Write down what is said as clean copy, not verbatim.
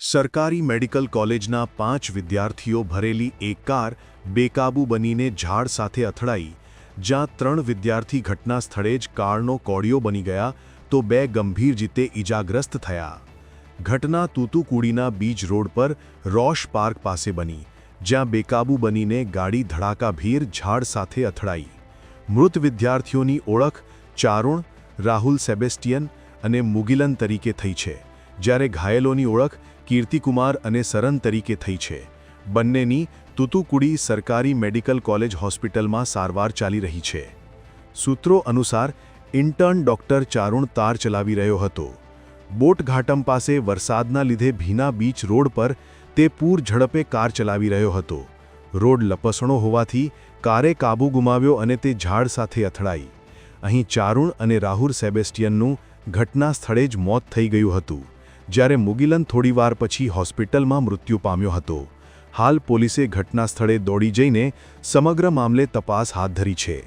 સરકારી મેડિકલ કોલેજના 5 વિદ્યાર્થીઓ ભરેલી એક કાર બેકાબૂ બનીને ઝાડ સાથે અથડાઈ, જ્યાં 3 વિદ્યાર્થી ઘટના સ્થળે જ કારનો કોડિયો બની ગયા તો 2 ગંભીર રીતે ઈજાગ્રસ્ત થયા. ઘટના તૂતુકુડીના બીજ રોડ પર રોશ પાર્ક પાસે બની, જ્યાં બેકાબૂ બનીને ગાડી ધડાકાભેર ઝાડ સાથે અથડાઈ. મૃત વિદ્યાર્થીઓની ઓળખ ચારુણ, રાહુલ સેબેસ્ટિયન અને મુગિલન તરીકે થઈ છે, જ્યારે ઘાયલોની ઓળખ કીર્તિકુમાર અને સરન તરીકે થઈ છે. બંનેની તૂતુકુડી સરકારી મેડિકલ કોલેજ હોસ્પિટલમાં સારવાર ચાલી રહી છે. સૂત્રો અનુસાર ઇન્ટર્ન ડોક્ટર ચારુણ કાર ચલાવી રહ્યો હતો. બોટઘાટમ પાસે વરસાદના લીધે ભીના બીચ રોડ પર તે પૂર ઝડપે કાર ચલાવી રહ્યો હતો. રોડ લપસણો હોવાથી કારે કાબૂ ગુમાવ્યો અને તે ઝાડ સાથે અથડાઈ. અહીં ચારુણ અને રાહુલ સેબેસ્ટિયનનું ઘટના સ્થળે જ મોત થઈ ગયું હતું, જ્યારે મુગિલન થોડીવાર પછી હોસ્પિટલમાં મૃત્યુ પામ્યો હતો. હાલ પોલીસે ઘટના સ્થળે દોડી જઈને સમગ્ર મામલે તપાસ હાથ ધરી છે.